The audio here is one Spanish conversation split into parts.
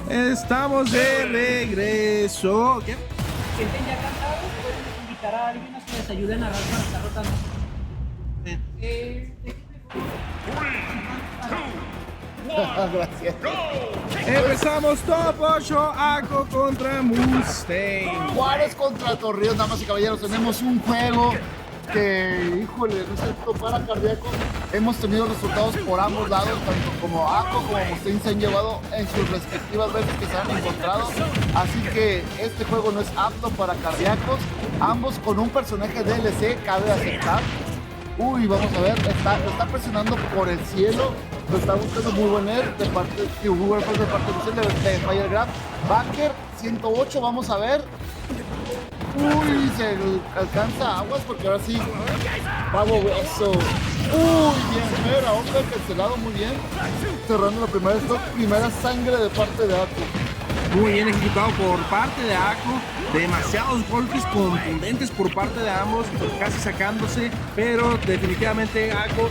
Estamos de regreso. ¿Qué? Sienten ya cansados, pueden invitar a alguien a que les ayude a narrar cuando está rotando. Gracias. Empezamos top 8, Ako contra Mustang. Juárez contra Torreón, damas y caballeros. Tenemos un juego que, híjole, no sé, para cardíacos. Hemos tenido resultados por ambos lados, tanto como Ako como Mustang se han llevado en sus respectivas veces que se han encontrado. Así que este juego no es apto para cardíacos. Ambos con un personaje DLC, cabe aceptar. Uy, vamos a ver, lo está presionando por el cielo. Lo está buscando muy buen air de parte de Mustang de Firegraph. Backer 108, vamos a ver. Uy, se alcanza aguas porque ahora sí. Pavo eso. Uy, bien, era otra cancelado muy bien. Cerrando la primera stop, primera sangre de parte de Ako. Muy bien ejecutado por parte de Ako. Demasiados golpes contundentes por parte de ambos, casi sacándose, pero definitivamente Ako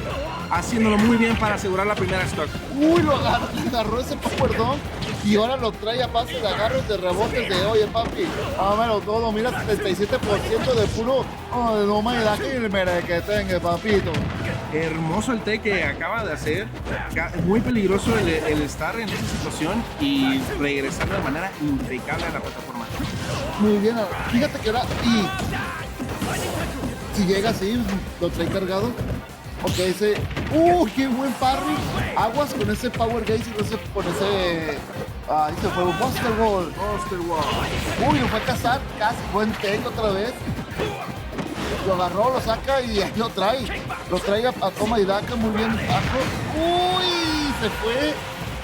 haciéndolo muy bien para asegurar la primera stock. Uy, lo agarró ese Power Dunk y ahora lo trae a base de agarros de rebotes de oye papi, dámelo todo, mira 77% de puro no me da que me que tenga papito. Hermoso el T que acaba de hacer, muy peligroso el estar en esa situación y regresando de manera impecable a la plataforma. Muy bien, fíjate que ahora y si llega así, lo trae cargado. Ok, ese. ¡Qué buen parry! Aguas con ese Power Gaze y con ese. Dice fue un Buster Wall. Buster Wall. Uy, lo fue a cazar, casi buen take otra vez. Lo agarró, lo saca y ahí lo trae. Lo trae a toma y daca, muy bien. ¡Uy!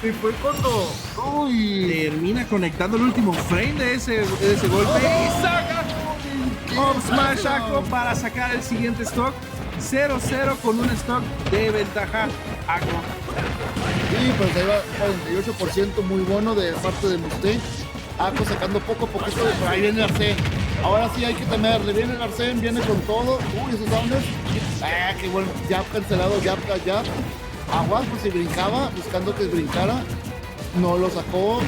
Se fue cuando. ¡Uy! Termina conectando el último frame de ese golpe y saca Up Smash Ako para sacar el siguiente stock. 0-0 con un stock de ventaja Ako. Y pues ahí va 48% muy bueno de parte de Mustang. Ako sacando poco a poquito, pero ahí viene Arsene. Ahora sí hay que temerle, viene el Arsene, viene con todo. Uy, esos downers. Qué bueno, jab cancelado, jab. Aguas, pues si brincaba, buscando que brincara. No lo sacó.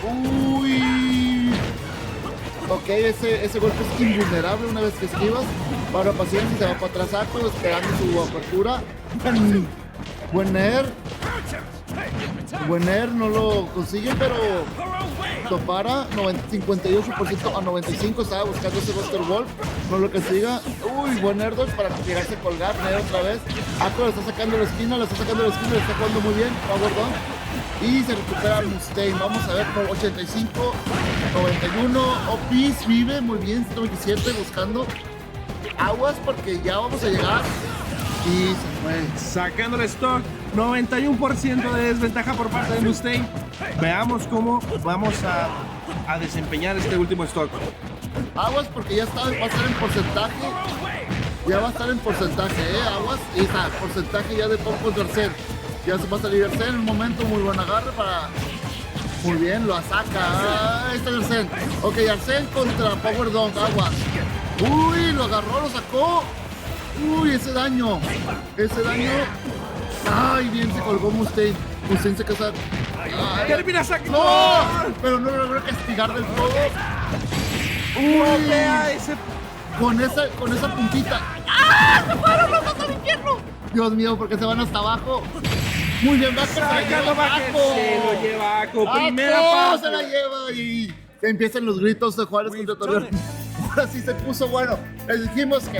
Uy. Ok, ese golpe es invulnerable una vez que esquivas. Para paciencia, se va para atrás Ako, esperando su apertura. Buen air. Buen air, no lo consigue, pero lo para. 58% a 95%. Estaba buscando ese Buster Wolf. No lo consiga. Uy, buen air dodge para llegarse a colgar. Air otra vez. Ako le está sacando la esquina, le está jugando muy bien. Power Dunk. Y se recupera Mustang. Vamos a ver por 85, 91. Opis vive muy bien. 127 buscando. Aguas porque ya vamos a llegar. Y se fue. Sacando el stock, 91% de desventaja por parte de Mustang. Veamos cómo vamos a desempeñar este último stock. Aguas porque ya va a estar en porcentaje. Ya va a estar en porcentaje, aguas. Y está, porcentaje ya de pocos de Arsene. Ya se va a salir Arsene en un momento, muy buen agarre para. Muy bien, lo saca. Ahí está Arsene. Ok, Arsene contra Power Dunk, aguas. Uy, lo agarró, lo sacó. Uy, ese daño. Ay, bien, se colgó Mustang. Mustang se casa. ¡Termina sacando! ¡No! Pero no lo logró castigar del todo. Uy, ese... Con esa puntita. ¡Ah! ¡Se fueron los dos al infierno! Dios mío, porque se van hasta abajo. Muy bien, Backer. Sacando Backer. Se lo lleva Ako. Primera ¡Ako! parte. Se la lleva y empiezan los gritos de Juárez contra Torreón. Ahora sí se puso bueno. Les dijimos que.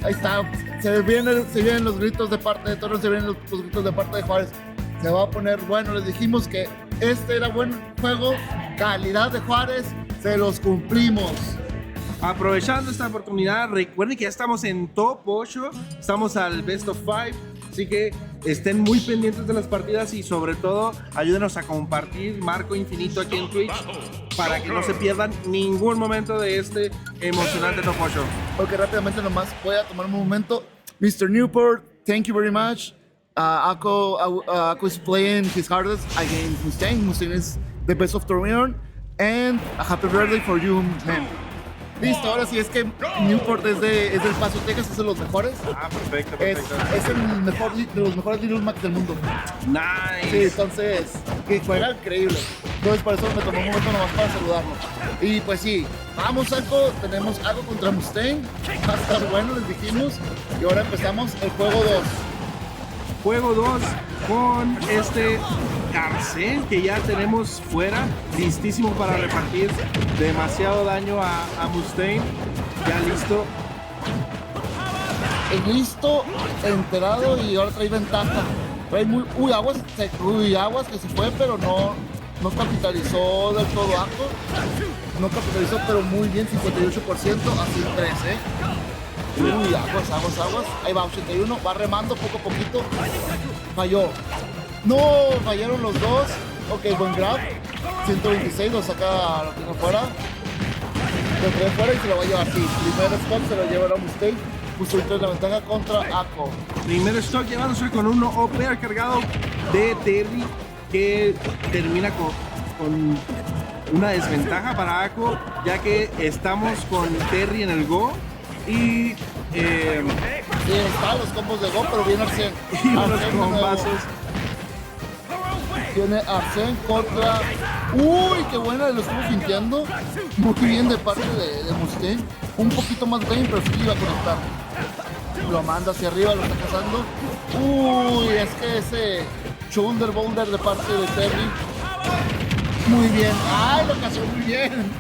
Ahí está. Se vienen los gritos de parte de Torreón, se vienen los gritos de parte de Juárez. Se va a poner bueno. Les dijimos que este era buen juego. Calidad de Juárez. Se los cumplimos. Aprovechando esta oportunidad, recuerden que ya estamos en top 8. Estamos al best of 5. Así que estén muy pendientes de las partidas y sobre todo ayúdenos a compartir Marco Infinito aquí en Twitch para que no se pierdan ningún momento de este emocionante top 8. Ok, rápidamente nomás voy a tomar un momento. Mr. Newport, thank you very much. Ako is playing his hardest against Mustang. Mustang is the best of Torreon. And a happy birthday for you, man. Listo, ahora sí, es que Newport es del Paso, Texas, es de los mejores. Perfecto. Es el mejor de los mejores Little Macs del mundo. Nice. Sí, entonces que juega increíble. Entonces por eso me tomó un momento nomás para saludarlo. Y pues sí, vamos Ako, tenemos Ako contra Mustaine. Va a estar bueno, les dijimos. Y ahora empezamos el juego 2. Juego 2 con este Arsene que ya tenemos fuera, listísimo para repartir demasiado daño a Mustaine. Ya listo. Listo, enterado y ahora trae ventaja. Trae muy. Aguas que se fue, pero no capitalizó del todo Ako. No capitalizó, pero muy bien, 58%, así 13. Aguas. Ahí va, 81, va remando poco a poquito. Falló. No, fallaron los dos. Ok, buen grab. 126, lo saca, lo tiene fuera. Lo trae fuera y se lo va a llevar así. Primer spot se lo lleva a Mustaine. Puso la ventaja contra Ako. Primer stock llevándose con un OPR cargado de Terry que termina con una desventaja para Ako, ya que estamos con Terry en el Go y Sí, están los combos de Go, pero viene Arsene. y unos combazos. Tiene Arsene contra... Uy, qué buena, lo estuvo finteando. Muy bien de parte de Mustaine. Un poquito más bien, pero sí iba a conectar. Lo manda hacia arriba, lo está cazando. Uy, es que ese Shoulder Boulder de parte de Terry. Muy bien. Ay, lo cazó muy bien.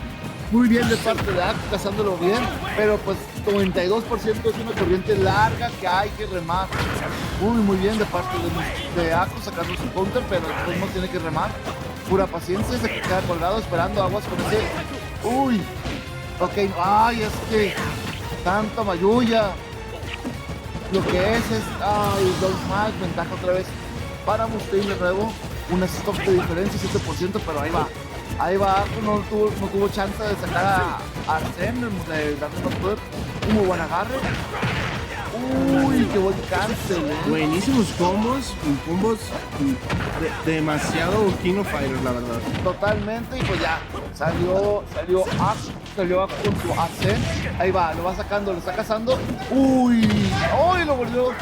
Muy bien de parte de Ako, cazándolo bien. Pero pues 92% es una corriente larga que hay que remar. Muy bien de parte de Ako sacando su counter, pero después no tiene que remar. Pura paciencia, se queda colgado esperando aguas con ese. Uy. Ok, ay, es que tanta mayulla. Lo que es, ay, dos más, ventaja otra vez para Mustaine de nuevo. Un stop de diferencia, 7%, pero ahí va. Ahí va, no tuvo chance de sacar a Arsene, de darle más poder. Un muy buen agarre. Uy, qué buen cancel, Buenísimos combos demasiado King of Fighters, la verdad. Totalmente, y pues ya salió Ako con su Arsene. Ahí va, lo va sacando, lo está cazando. Uy, lo volvió.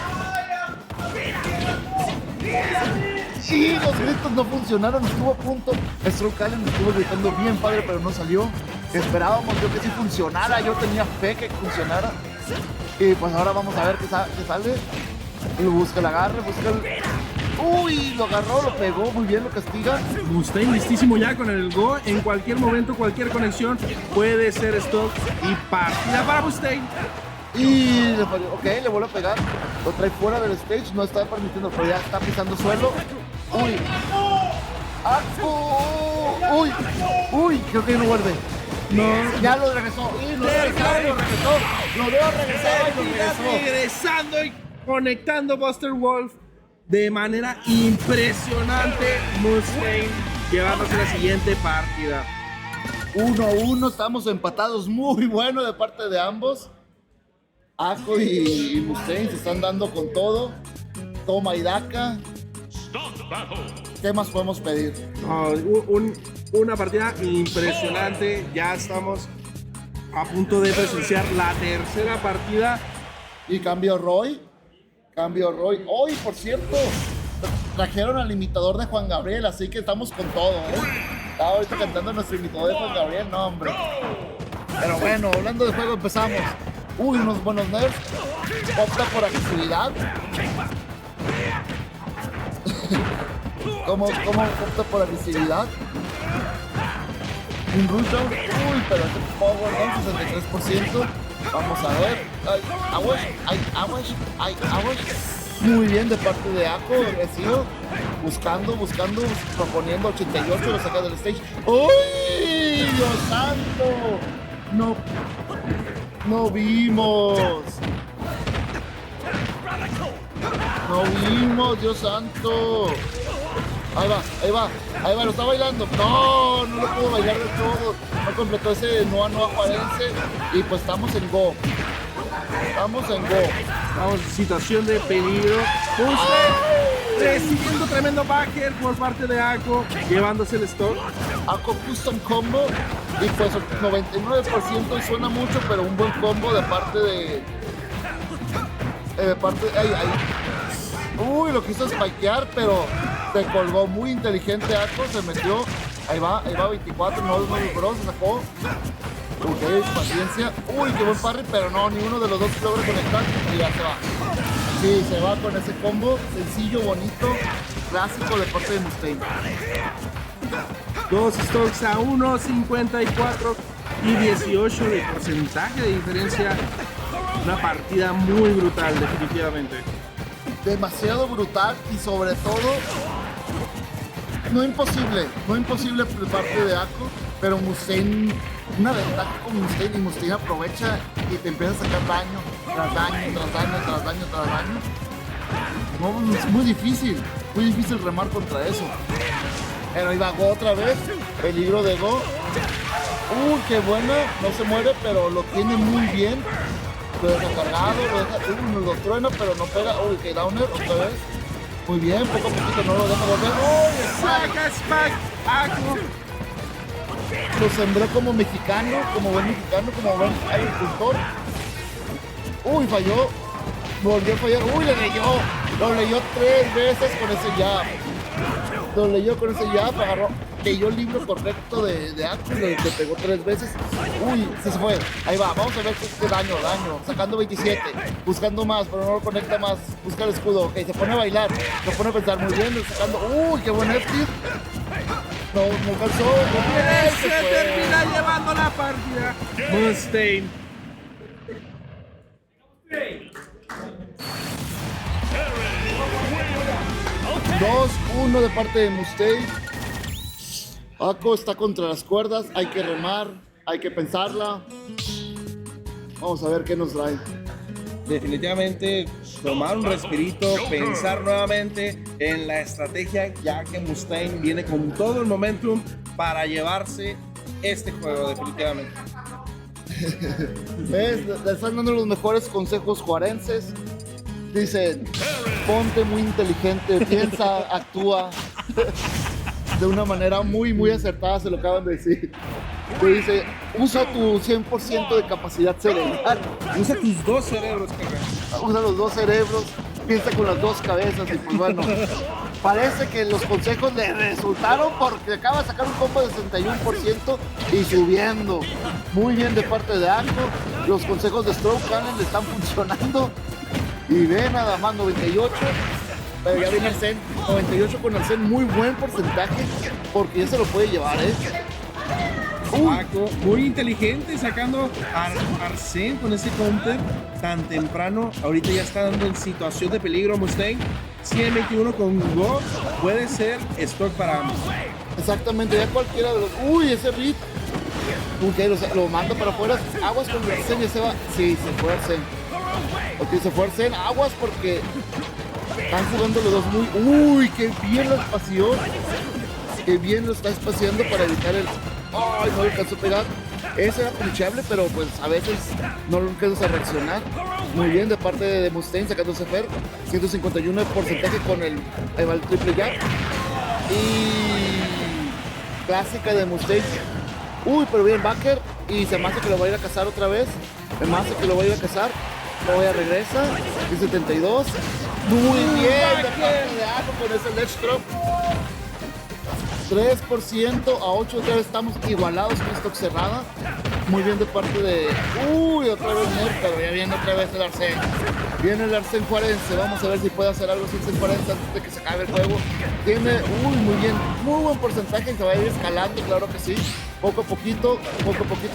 Sí, los gritos no funcionaron, estuvo a punto. Stroke Allen estuvo gritando bien padre, pero no salió. Esperábamos yo que sí funcionara, yo tenía fe que funcionara. Y pues ahora vamos a ver qué sale. Y busca el agarre, Uy, lo agarró, lo pegó, muy bien, lo castiga. Mustaine listísimo ya con el Go. En cualquier momento, cualquier conexión puede ser stock y partida para Mustaine. Y le falló, ok, le vuelve a pegar. Lo trae fuera del stage, no está permitiendo, pero ya está pisando suelo. Uy. Ako. Uy, creo que no vuelve. No, ya lo regresó. Y lo regresó. Lo veo regresar y lo regresó. Regresando y conectando Buster Wolf de manera impresionante. Mustaine llevándose la siguiente partida. 1-1, estamos empatados, muy bueno de parte de ambos. Ako y Mustaine se están dando con todo. Toma y daca. ¿Qué más podemos pedir? Una partida impresionante. Ya estamos a punto de presenciar la tercera partida. Y cambio Roy. Hoy, por cierto, trajeron al imitador de Juan Gabriel, así que estamos con todo, Estaba ahorita cantando nuestro imitador de Juan Gabriel, no, hombre. Pero bueno, hablando de juego, empezamos. Uy, unos buenos nerfs. Opta por agresividad. ¿Cómo opta por agresividad? Un rushdown. Uy, pero este power down, 63%. Vamos a ver. Aguas. Muy bien de parte de Ako, agresivo. Buscando, proponiendo 88, lo saca del stage. ¡Uy! ¡Dios santo! No vimos, Dios santo. Ahí va, lo está bailando. No lo pudo bailar de todo. No completó ese no aparece. Y pues estamos en Go. Estamos en situación de peligro. Recibiendo tremendo backer por parte de Ako, llevándose el stock. Ako Custom Combo. Y pues 99% y suena mucho, pero un buen combo de parte de... Uy, lo quiso spikear, pero Se colgó muy inteligente Ako, se metió. Ahí va 24, no logró, se sacó. Ok, paciencia. Uy, qué buen parry, pero no, ni uno de los dos logra conectar y ya se va. Sí, se va con ese combo sencillo, bonito, clásico de parte de Mustaine. Dos stocks a 1, 54 y 18 de porcentaje de diferencia. Una partida muy brutal, definitivamente. Demasiado brutal y sobre todo, no imposible por parte de Ako, pero Mustaine, una ventaja con Mustaine, y Mustaine aprovecha y te empieza a sacar daño, tras daño, tras daño, tras daño, tras daño. No, es muy difícil remar contra eso. Pero ahí va Go otra vez, peligro de Go. Qué buena, no se muere, pero lo tiene muy bien. Lo deja cargado, lo truena, pero no pega. Que downer otra vez. Muy bien, poco a poquito no lo deja volver. Saca Spike, Ako. Lo sembró como mexicano, como buen agricultor. Falló. Volvió a fallar. Le leyó. Lo leyó 3 veces con ese jab. Lo leyó con ese jab, agarró. Leyó el libro correcto de Ako y le pegó 3 veces. Se fue. Ahí va, vamos a ver qué daño. Sacando 27. Buscando más, pero no lo conecta más. Busca el escudo. Ok, se pone a bailar. Se pone a pensar muy bien. Sacando. Qué buen F-tip. No alcanzó. Se termina llevando la partida. Mustaine. Dos, 1 de parte de Mustaine. Ako está contra las cuerdas, hay que remar, hay que pensarla. Vamos a ver qué nos trae. Definitivamente tomar un respirito, pensar nuevamente en la estrategia, ya que Mustaine viene con todo el momentum para llevarse este juego, definitivamente. Le están dando los mejores consejos juarenses. Dicen, ponte muy inteligente, piensa, actúa. De una manera muy acertada, se lo acaban de decir. Te dice, usa tu 100% de capacidad cerebral. Usa tus 2 cerebros, carnal. Usa los 2 cerebros, piensa con las 2 cabezas y pues bueno. Parece que los consejos le resultaron porque acaba de sacar un combo de 61% y subiendo. Muy bien de parte de Ako. Los consejos de Stroke Cannon le están funcionando. Y ve nada más, 98. Pero ya viene Arsene, 98 con Arsene, muy buen porcentaje, porque ya se lo puede llevar, Ako, muy inteligente, sacando a Arsene con ese counter tan temprano. Ahorita ya está dando en situación de peligro Mustaine. 121 con Go, puede ser stock para ambos. Exactamente, ya cualquiera de los... ese Reed. Lo manda para afuera. Aguas con Arsene, ya se va. Sí, se fue Arsene. Ok, se fue Arsene. Aguas porque... están jugando los dos muy... qué bien lo espació. Qué bien lo está espaciando para evitar el... no le alcanzó a pegar. Ese era punchable, pero pues a veces no lo alcanzas a reaccionar. Muy bien de parte de Mustaine sacándose Fer. 151 de porcentaje con el... ahí va el triple jab. Y... clásica de Mustaine. Pero bien backer. Y se me hace que lo va a ir a cazar otra vez. Luego ya regresa. Y 72. Muy bien de parte de Ako con ese ledge drop. 3% a 8, otra vez estamos igualados con stock cerrada. Muy bien de parte de... otra vez Nerf, pero ya viene otra vez el Arsene. Viene el Arsene Juarense, vamos a ver si puede hacer algo sin Arsene Juarense antes de que se acabe el juego. Tiene, muy bien, muy buen porcentaje y se va a ir escalando, claro que sí. Poco a poquito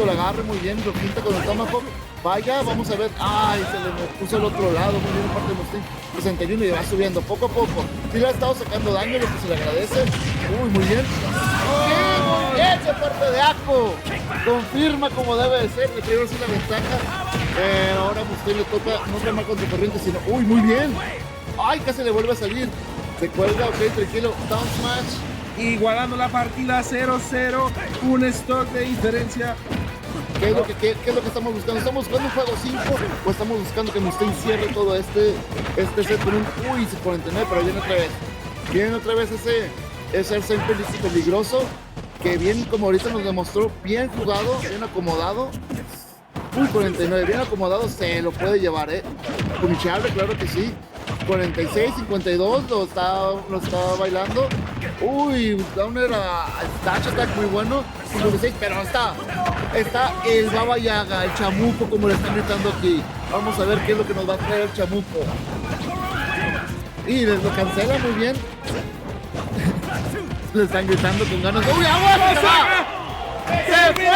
lo agarre muy bien, lo quinta con el Tomahawk. Vaya, vamos a ver. Se le puso al otro lado, muy bien de parte de Mustaine. 61 y va subiendo poco a poco. Sí le ha estado sacando daño, lo que se le agradece. Muy bien. Muy bien de parte de Ako. Confirma como debe de ser, le traemos una ventaja. Pero ahora Mustaine le toca no remar con su corriente, sino... muy bien. Casi le vuelve a salir. Se cuelga, ok, tranquilo. Down smash. Igualando la partida 0-0, un stock de diferencia. ¿Qué es lo que estamos buscando? ¿Estamos buscando un juego 5 o estamos buscando que Mustaine cierre todo este set con un 49? Pero viene otra vez ese Arsene peligroso, que bien, como ahorita nos demostró, bien jugado, bien acomodado. 49, bien acomodado, se lo puede llevar, punchable, claro que sí. 46, 52, lo está bailando. Uy, Downer a Dash Attack muy bueno. 56, pero está el Baba Yaga, el chamuco, como le están gritando aquí. Vamos a ver qué es lo que nos va a traer el chamuco. Y les lo cancela muy bien. Le están gritando con ganas. ¡Uy, agua! ¡Se va! ¡Se fue!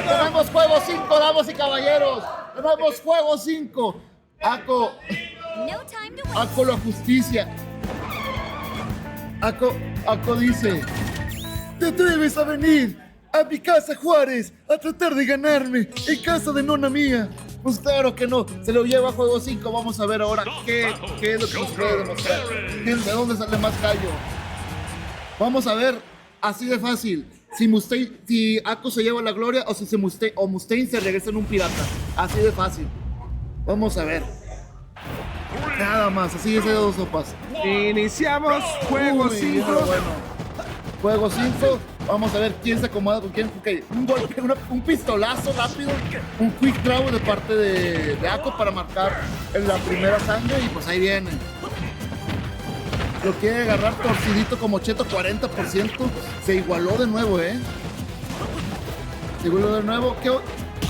Tenemos juego 5, damas y caballeros. Tenemos juego 5. Ako la justicia. Ako dice: te atreves a venir a mi casa, Juárez, a tratar de ganarme en casa de nona mía. Pues claro que no, se lo lleva a juego 5. Vamos a ver ahora qué es lo que nos puede demostrar. ¿De dónde sale más callo? Vamos a ver, así de fácil. Si Ako se lleva la gloria o si Mustaine se regresa en un pirata. Así de fácil. Vamos a ver. Nada más, así es de dos sopas. Iniciamos juego 5. Bueno. Juego 5. Vamos a ver quién se acomoda con quién. Ok, un golpe, un pistolazo rápido. Un quick draw de parte de Ako para marcar en la primera sangre. Y pues ahí viene. Lo quiere agarrar torcidito como Cheto, 40%. Se igualó de nuevo, Se igualó de nuevo. ¿Qué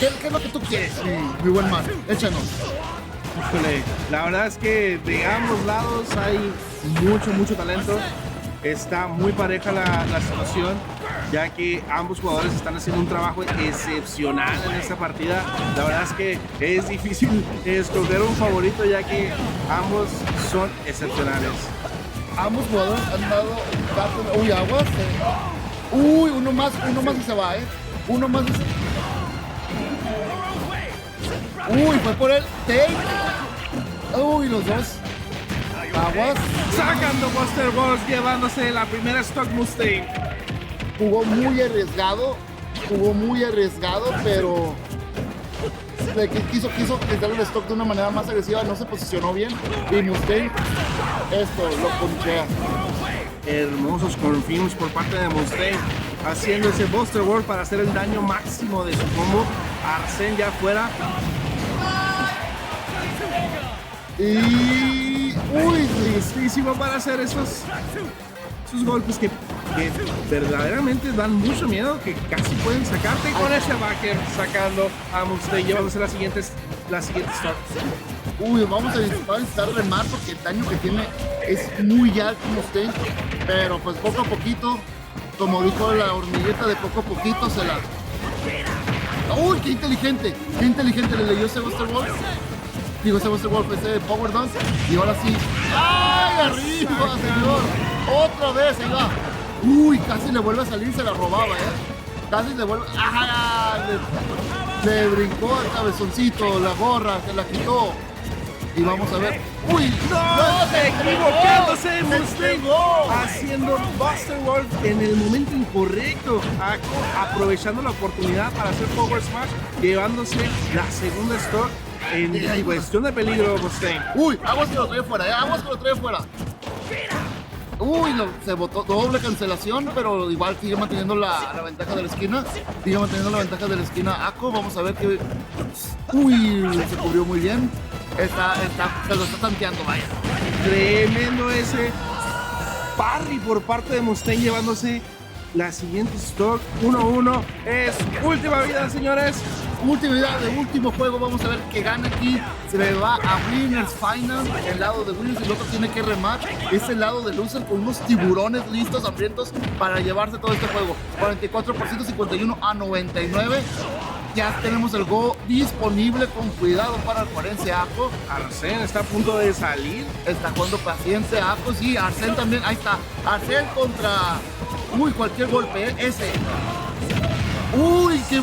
es lo que tú quieres, mi buen man? Échanos. Híjole, la verdad es que de ambos lados hay mucho talento. Está muy pareja la situación, ya que ambos jugadores están haciendo un trabajo excepcional en esta partida. La verdad es que es difícil escoger un favorito, ya que ambos son excepcionales. Ambos jugadores han dado uy, aguas. Uy, uno más y se va, Uno más y se... Uy, fue por el take. Uy, los dos. Aguas. Sacando Buster Balls, llevándose la primera stock Mustaine. Jugó muy arriesgado, pero quiso quitar el stock de una manera más agresiva, no se posicionó bien y Mustaine lo ponchea. Hermosos confirms por parte de Mustaine, haciendo ese Buster Ball para hacer el daño máximo de su combo. Arsene ya fuera. Y uy, listísimo para hacer esos golpes que verdaderamente dan mucho miedo, que casi pueden sacarte. Con ese backer sacando a Mustaine, llevándose la siguiente start. Uy, vamos a necesitar remar porque el daño que tiene es muy alto Mustaine, pero pues poco a poquito, como dijo la hormigueta, de poco a poquito se la... Uy, qué inteligente le leyó ese Buster Ball. Digo, ese Buster Ball, ese Power Dance, y ahora sí. ¡Ay, arriba, señor! Otra vez, ahí va. Uy, casi le vuelve a salir, se la robaba, Casi le vuelve... ¡Ah! Le brincó el cabezoncito, la gorra, se la quitó. Y vamos a ver. ¡Uy! ¡No! Equivocándose Mustaine, haciendo Buster Ball en el momento incorrecto. Ako aprovechando la oportunidad para hacer Power Smash, llevándose la segunda stock en cuestión de peligro Mustaine. ¡Uy! Aguas que lo trae fuera, aguas que lo trae fuera. Uy, se botó doble cancelación, pero igual sigue manteniendo la ventaja de la esquina. Ako, vamos a ver qué... Uy, se cubrió muy bien. Se lo está tanteando, vaya. Tremendo ese parry por parte de Mustaine, llevándose la siguiente stock. 1-1. Es última vida, señores. Última vida de último juego. Vamos a ver qué gana aquí. Se le va a Winners Final. El lado de Winners y el otro tiene que rematch. Es el lado de Loser con unos tiburones listos, hambrientos para llevarse todo este juego. 44%, 51 a 99. Ya tenemos el Go disponible, con cuidado para el forense Ako. Arsene está a punto de salir. Está jugando paciente Ako, sí, Arsene también, ahí está. Arsene contra... Uy, cualquier golpe, ese. Uy, qué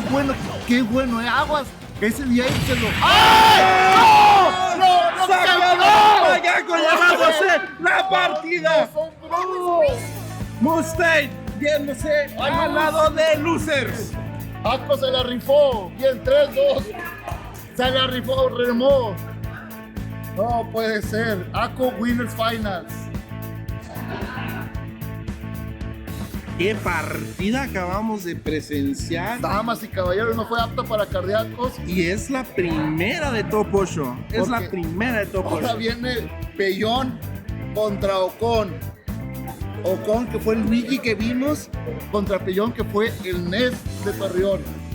bueno, Aguas. Ese día se lo... ¡Ay! ¡No! ¡Sacador! ¡Llevándose la partida! Mustaine yéndose al lado de Losers. Ako se la rifó. Bien, 3-2. Se la rifó, remó. No puede ser. Ako Winners Finals. ¿Qué partida acabamos de presenciar? Damas y caballeros, no fue apta para cardíacos. Y es la primera de Top 8. Es la primera de Top 8. Ahora viene Pellón contra Ocon. Ocon, que fue el Luigi que vimos, contra Pellón, que fue el Ness de Torreón.